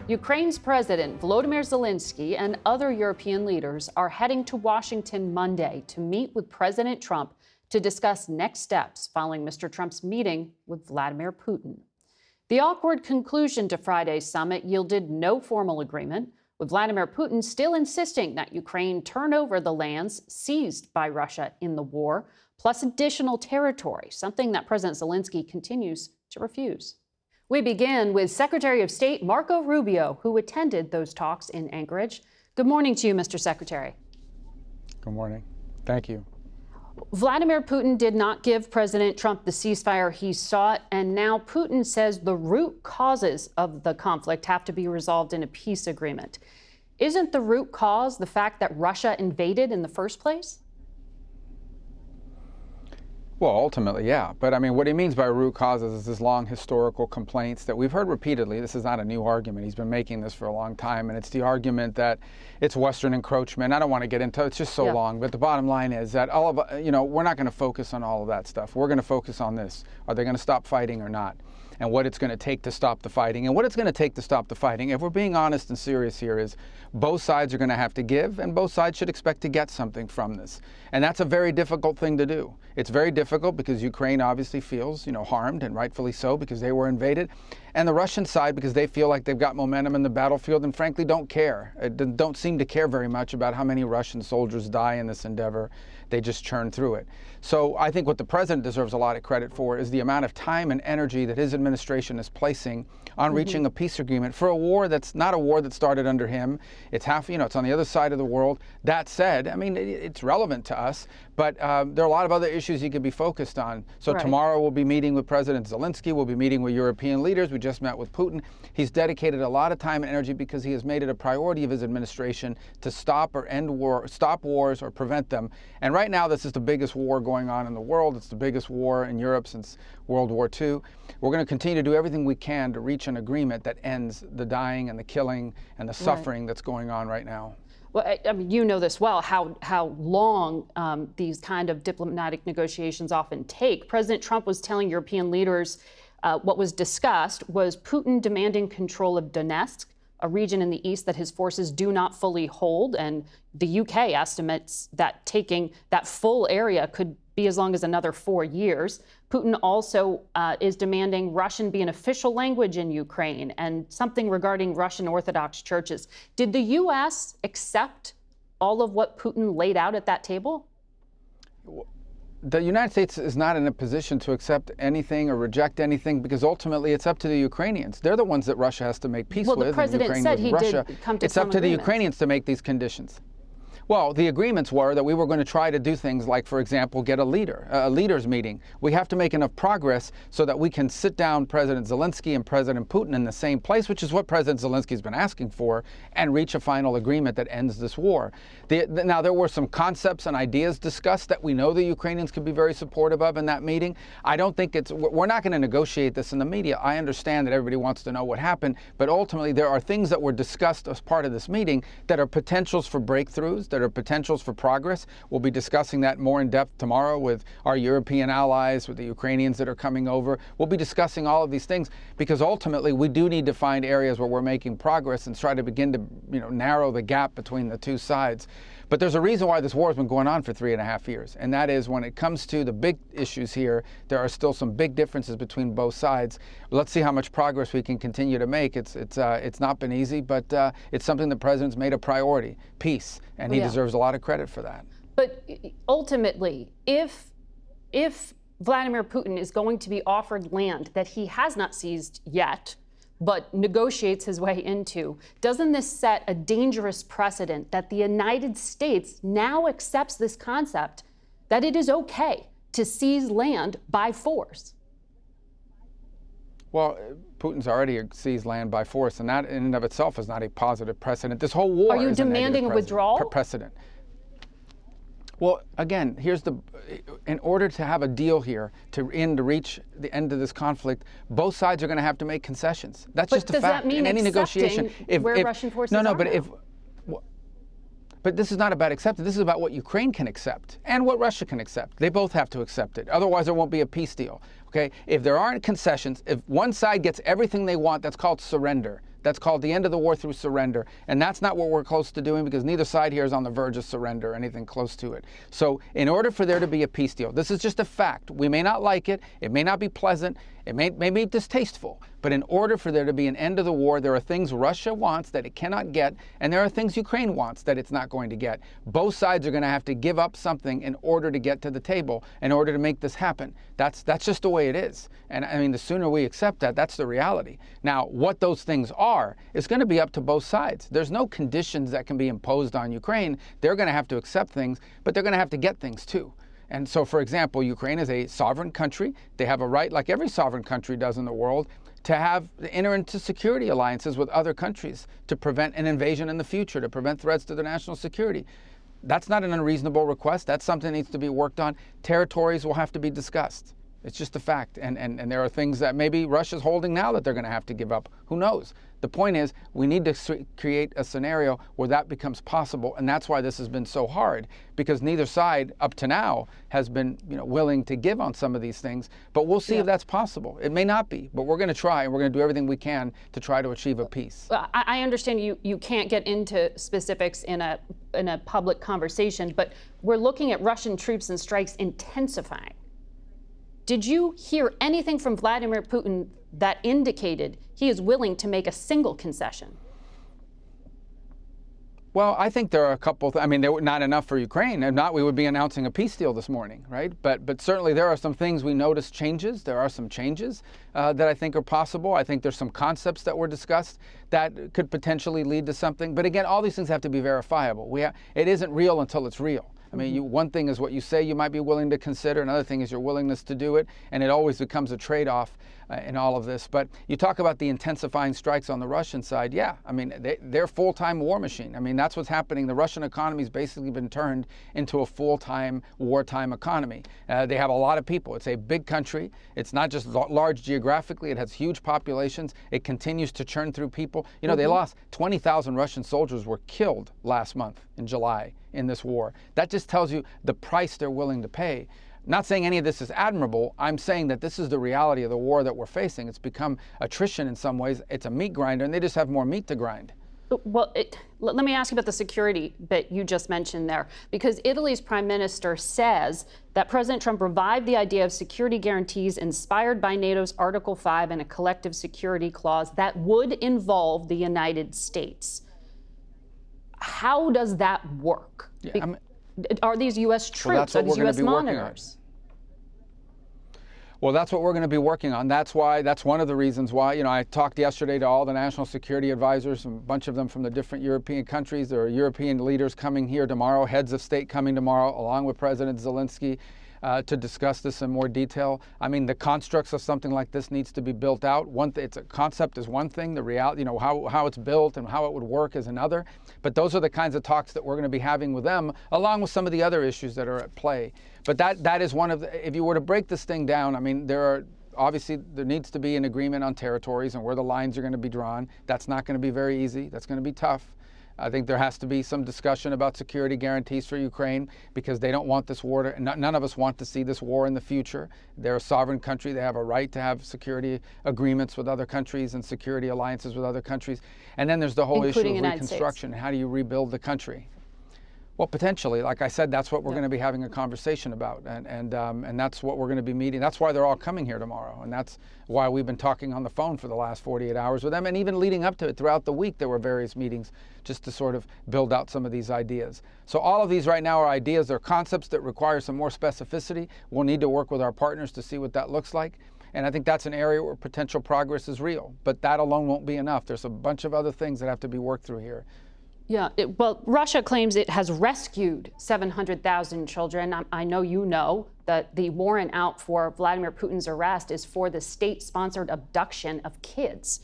Ukraine's President Volodymyr Zelenskyy and other European leaders are heading to Washington Monday to meet with President Trump to discuss next steps following Mr. Trump's meeting with Vladimir Putin. The awkward conclusion to Friday's summit yielded no formal agreement, with Vladimir Putin still insisting that Ukraine turn over the lands seized by Russia in the war, plus additional territory, something that President Zelenskyy continues to refuse. We begin with Secretary of State Marco Rubio, who attended those talks in Anchorage. Good morning to you, Mr. Secretary. Good morning. Thank you. Vladimir Putin did not give President Trump the ceasefire he sought, and now Putin says the root causes of the conflict have to be resolved in a peace agreement. Isn't the root cause the fact that Russia invaded in the first place? Well, ultimately, yeah. But I mean, what he means by root causes is his long historical complaints that we've heard repeatedly. This is not a new argument. He's been making this for a long time. And it's the argument that it's Western encroachment. I don't want to get into it. It's just so long. But the bottom line is that we're not going to focus on all of that stuff. We're going to focus on this. Are they going to stop fighting or not? And what it's going to take to stop the fighting. And what it's going to take to stop the fighting, if we're being honest and serious here, is both sides are going to have to give, and both sides should expect to get something from this. And that's a very difficult thing to do. It's very difficult because Ukraine obviously feels, harmed, and rightfully so, because they were invaded. And the Russian side, because they feel like they've got momentum in the battlefield and frankly don't care. Don't seem to care very much about how many Russian soldiers die in this endeavor. They just churn through it. So I think what the president deserves a lot of credit for is the amount of time and energy that his administration is placing on reaching a peace agreement for a war that's not a war that started under him. It's it's on the other side of the world. That said, I mean, it's relevant to us, but there are a lot of other issues he could be focused on. So tomorrow we'll be meeting with President Zelenskyy. We'll be meeting with European leaders. We just met with Putin. He's dedicated a lot of time and energy because he has made it a priority of his administration to stop or end war, stop wars or prevent them. And right now, this is the biggest war going on in the world. It's the biggest war in Europe since World War II. We're going to continue to do everything we can to reach an agreement that ends the dying and the killing and the suffering that's going on right now. Well, I mean, you know this well, how long these kind of diplomatic negotiations often take. President Trump was telling European leaders what was discussed was Putin demanding control of Donetsk, a region in the east that his forces do not fully hold. And the UK estimates that taking that full area could be as long as another 4 years. Putin also is demanding Russian be an official language in Ukraine and something regarding Russian Orthodox churches. Did the U.S. accept all of what Putin laid out at that table? The United States is not in a position to accept anything or reject anything because ultimately it's up to the Ukrainians. They're the ones that Russia has to make peace with. Well, the president said he did come to It's up to the Ukrainians to make these conditions. Well, the agreements were that we were going to try to do things like, for example, get a leaders meeting. We have to make enough progress so that we can sit down President Zelenskyy and President Putin in the same place, which is what President Zelenskyy has been asking for, and reach a final agreement that ends this war. Now, there were some concepts and ideas discussed that we know the Ukrainians could be very supportive of in that meeting. I don't think we're not going to negotiate this in the media. I understand that everybody wants to know what happened, but ultimately there are things that were discussed as part of this meeting that are potentials for breakthroughs, that are potentials for progress. We'll be discussing that more in depth tomorrow with our European allies, with the Ukrainians that are coming over. We'll be discussing all of these things because ultimately we do need to find areas where we're making progress and try to begin to narrow the gap between the two sides. But there's a reason why this war has been going on for 3.5 years, and that is when it comes to the big issues here, there are still some big differences between both sides. Let's see how much progress we can continue to make. It's not been easy, but it's something the president's made a priority, peace, and he deserves a lot of credit for that. But ultimately, if Vladimir Putin is going to be offered land that he has not seized yet, but negotiates his way into, doesn't this set a dangerous precedent that the United States now accepts this concept that it is okay to seize land by force? Well, Putin's already seized land by force, and that in and of itself is not a positive precedent. This whole war is a negative demanding a withdrawal? Precedent. Well, again, in order to have a deal here to reach the end of this conflict, both sides are going to have to make concessions. That's just a fact. Does that mean in any negotiation, where Russian forces are now? But this is not about acceptance. This is about what Ukraine can accept and what Russia can accept. They both have to accept it. Otherwise, there won't be a peace deal. Okay? If there aren't concessions, if one side gets everything they want, that's called surrender. That's called the end of the war through surrender. And that's not what we're close to doing, because neither side here is on the verge of surrender or anything close to it. So in order for there to be a peace deal, this is just a fact. We may not like it. It may not be pleasant. It may be distasteful. But in order for there to be an end of the war, there are things Russia wants that it cannot get, and there are things Ukraine wants that it's not going to get. Both sides are going to have to give up something in order to get to the table, in order to make this happen. That's just the way it is. And I mean, the sooner we accept that, that's the reality. Now, what those things are is going to be up to both sides. There's no conditions that can be imposed on Ukraine. They're going to have to accept things, but they're going to have to get things too. And so, for example, Ukraine is a sovereign country. They have a right, like every sovereign country does in the world, to enter into security alliances with other countries to prevent an invasion in the future, to prevent threats to their national security. That's not an unreasonable request. That's something that needs to be worked on. Territories will have to be discussed. It's just a fact. And there are things that maybe Russia's holding now that they're going to have to give up. Who knows? The point is, we need to create a scenario where that becomes possible, and that's why this has been so hard, because neither side up to now has been, willing to give on some of these things. But we'll see if that's possible. It may not be, but we're going to try, and we're going to do everything we can to try to achieve a peace. I understand you can't get into specifics in a public conversation, but we're looking at Russian troops and strikes intensifying. Did you hear anything from Vladimir Putin that indicated he is willing to make a single concession? Well, I think there are a couple. I mean, there were not enough for Ukraine. If not, we would be announcing a peace deal this morning, right? But certainly there are some things we noticed changes. There are some changes that I think are possible. I think there's some concepts that were discussed that could potentially lead to something. But again, all these things have to be verifiable. It isn't real until it's real. I mean, one thing is what you say you might be willing to consider. Another thing is your willingness to do it. And it always becomes a trade-off in all of this. But you talk about the intensifying strikes on the Russian side. Yeah, I mean, they're full-time war machine. I mean, that's what's happening. The Russian economy has basically been turned into a full-time wartime economy. They have a lot of people. It's a big country. It's not just large geographically. It has huge populations. It continues to churn through people. They lost 20,000 Russian soldiers were killed last month in July in this war. That just tells you the price they're willing to pay. I'm not saying any of this is admirable. I'm saying that this is the reality of the war that we're facing. It's become attrition in some ways. It's a meat grinder, and they just have more meat to grind. Well, let me ask you about the security bit you just mentioned there, because Italy's prime minister says that President Trump revived the idea of security guarantees inspired by NATO's Article 5 and a collective security clause that would involve the United States. How does that work? Yeah, are these U.S. troops? Are these U.S. monitors? Well, that's what we're going to be working on. That's one of the reasons why, I talked yesterday to all the national security advisors, a bunch of them from the different European countries. There are European leaders coming here tomorrow, heads of state coming tomorrow, along with President Zelenskyy, to discuss this in more detail. I mean, the constructs of something like this needs to be built out. It's a concept is one thing. The reality, how it's built and how it would work is another. But those are the kinds of talks that we're going to be having with them, along with some of the other issues that are at play. But that is one of the, if you were to break this thing down, I mean, there needs to be an agreement on territories and where the lines are going to be drawn. That's not going to be very easy. That's going to be tough. I think there has to be some discussion about security guarantees for Ukraine, because they don't want this war none of us want to see this war in the future. They're a sovereign country. They have a right to have security agreements with other countries and security alliances with other countries. And then there's the whole issue of reconstruction. How do you rebuild the country? Well, potentially, like I said, that's what we're going to be having a conversation about, and that's what we're going to be meeting. That's why they're all coming here tomorrow, and that's why we've been talking on the phone for the last 48 hours with them, and even leading up to it throughout the week, there were various meetings just to sort of build out some of these ideas. So all of these right now are ideas. They're concepts that require some more specificity. We'll need to work with our partners to see what that looks like. And I think that's an area where potential progress is real. But that alone won't be enough. There's a bunch of other things that have to be worked through here. Yeah, well, Russia claims it has rescued 700,000 children. I know you know that the warrant out for Vladimir Putin's arrest is for the state-sponsored abduction of kids.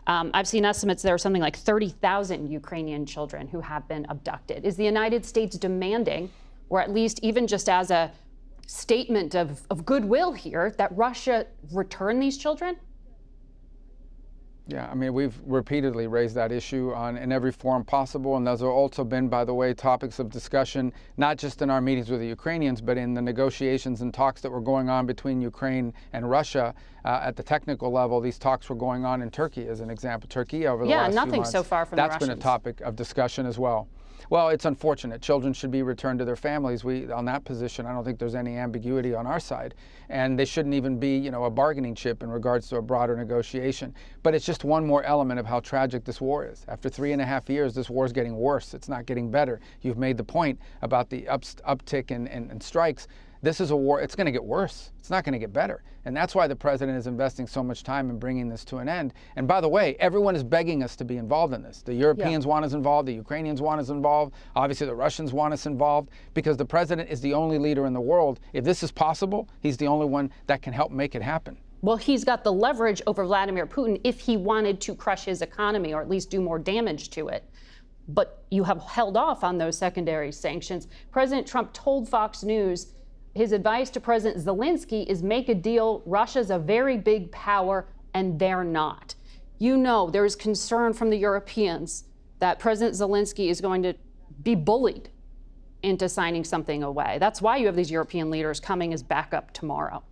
I've seen estimates there are something like 30,000 Ukrainian children who have been abducted. Is the United States demanding, or at least even just as a statement of goodwill here, that Russia return these children? Yeah, I mean, we've repeatedly raised that issue in every forum possible, and those have also been, by the way, topics of discussion, not just in our meetings with the Ukrainians, but in the negotiations and talks that were going on between Ukraine and Russia at the technical level. These talks were going on in Turkey, as an example. Turkey over the last few months. Yeah, nothing so far from the Russians. That's been a topic of discussion as well. Well, it's unfortunate. Children should be returned to their families. On that position, I don't think there's any ambiguity on our side. And they shouldn't even be, a bargaining chip in regards to a broader negotiation. But it's just one more element of how tragic this war is. After 3.5 years, this war is getting worse. It's not getting better. You've made the point about the uptick in strikes. This is a war. It's going to get worse. It's not going to get better. And that's why the president is investing so much time in bringing this to an end. And by the way, everyone is begging us to be involved in this. The Europeans want us involved. The Ukrainians want us involved. Obviously, the Russians want us involved because the president is the only leader in the world. If this is possible, he's the only one that can help make it happen. Well, he's got the leverage over Vladimir Putin if he wanted to crush his economy or at least do more damage to it. But you have held off on those secondary sanctions. President Trump told Fox News his advice to President Zelenskyy is make a deal. Russia's a very big power, and they're not. There is concern from the Europeans that President Zelenskyy is going to be bullied into signing something away. That's why you have these European leaders coming as backup tomorrow.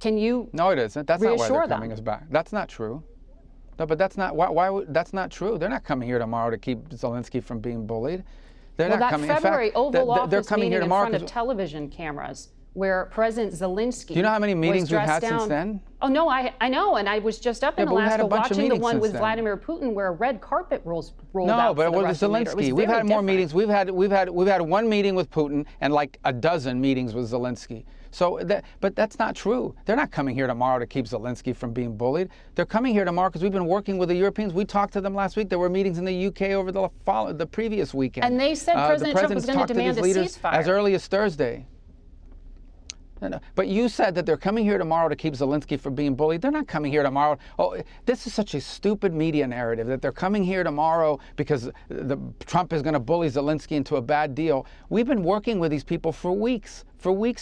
Can you No, it isn't. That's not why they're coming them? as back. That's not true. No, but that's not that's not true. They're not coming here tomorrow to keep Zelenskyy from being bullied. They're well, not that coming. February in fact, Oval they're Office coming meeting here in tomorrow front of television cameras where President Zelenskyy Do you know how many meetings we've had since then? Oh, no, I know, and I was just up in Alaska watching the one with then. Vladimir Putin where a red carpet rolled out No, but for the with Russian leader. Zelenskyy, we've had more meetings. We've had one meeting with Putin and like a dozen meetings with Zelenskyy. But that's not true. They're not coming here tomorrow to keep Zelenskyy from being bullied. They're coming here tomorrow because we've been working with the Europeans. We talked to them last week. There were meetings in the UK over the previous weekend. And they said President Trump was going to demand a ceasefire as early as Thursday. No. But you said that they're coming here tomorrow to keep Zelenskyy from being bullied. They're not coming here tomorrow. Oh, this is such a stupid media narrative that they're coming here tomorrow because Trump is going to bully Zelenskyy into a bad deal. We've been working with these people for weeks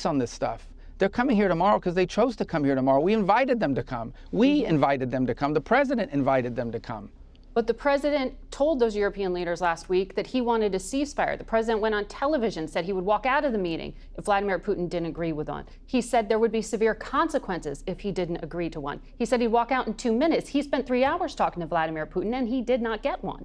on this stuff. They're coming here tomorrow because they chose to come here tomorrow. We invited them to come. We invited them to come. The president invited them to come. But the president told those European leaders last week that he wanted a ceasefire. The president went on television, said he would walk out of the meeting if Vladimir Putin didn't agree with one. He said there would be severe consequences if he didn't agree to one. He said he'd walk out in 2 minutes. He spent 3 hours talking to Vladimir Putin, and he did not get one.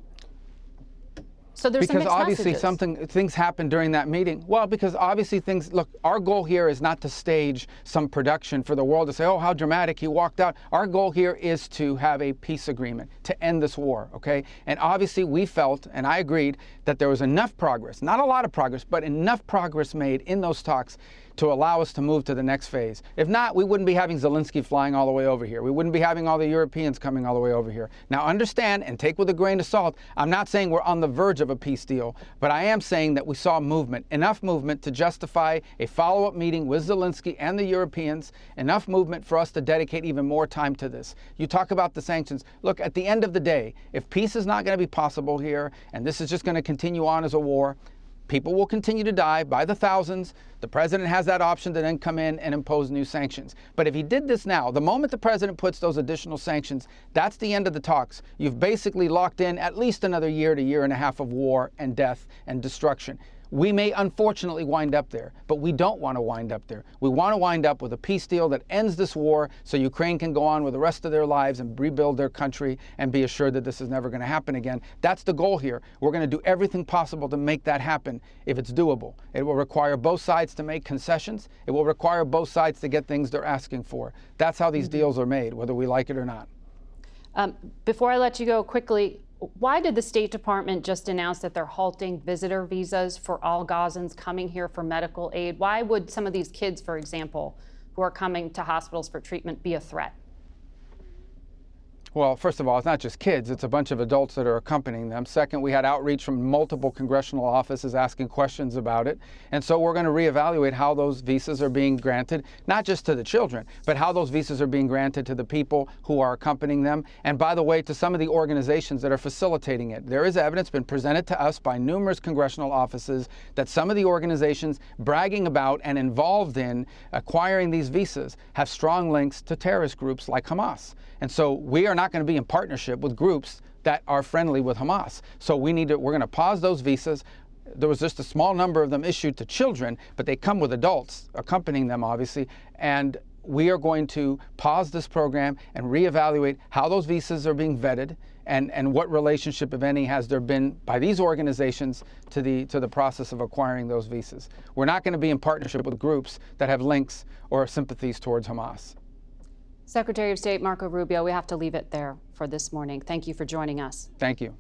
So there's some mixed obviously messages. things happened during that meeting. Well, because obviously look, our goal here is not to stage some production for the world to say, oh, how dramatic, he walked out. Our goal here is to have a peace agreement, to end this war, okay? And obviously we felt, and I agreed, that there was enough progress, not a lot of progress, but enough progress made in those talks to allow us to move to the next phase. If not, we wouldn't be having Zelenskyy flying all the way over here. We wouldn't be having all the Europeans coming all the way over here. Now understand and take with a grain of salt, I'm not saying we're on the verge of a peace deal, but I am saying that we saw movement, enough movement to justify a follow-up meeting with Zelenskyy and the Europeans, enough movement for us to dedicate even more time to this. You talk about the sanctions. Look, at the end of the day, if peace is not going to be possible here, and this is just going to continue on as a war, people will continue to die by the thousands. The president has that option to then come in and impose new sanctions. But if he did this now, the moment the president puts those additional sanctions, that's the end of the talks. You've basically locked in at least another year to year and a half of war and death and destruction. We may unfortunately wind up there, but we don't want to wind up there. We want to wind up with a peace deal that ends this war so Ukraine can go on with the rest of their lives and rebuild their country and be assured that this is never going to happen again. That's the goal here. We're going to do everything possible to make that happen if it's doable. It will require both sides to make concessions. It will require both sides to get things they're asking for. That's how these deals are made, whether we like it or not. Before I let you go quickly, why did the State Department just announce that they're halting visitor visas for all Gazans coming here for medical aid? Why would some of these kids, for example, who are coming to hospitals for treatment be a threat? Well, first of all, it's not just kids. It's a bunch of adults that are accompanying them. Second, we had outreach from multiple congressional offices asking questions about it. And so we're going to reevaluate how those visas are being granted, not just to the children, but how those visas are being granted to the people who are accompanying them. And by the way, to some of the organizations that are facilitating it. There is evidence been presented to us by numerous congressional offices that some of the organizations bragging about and involved in acquiring these visas have strong links to terrorist groups like Hamas. And so we are not not going to be in partnership with groups that are friendly with Hamas. So we're going to pause those visas. There was just a small number of them issued to children, but they come with adults accompanying them, obviously. And we are going to pause this program and reevaluate how those visas are being vetted and what relationship, if any, has there been by these organizations to the process of acquiring those visas. We're not going to be in partnership with groups that have links or sympathies towards Hamas. Secretary of State Marco Rubio, we have to leave it there for this morning. Thank you for joining us. Thank you.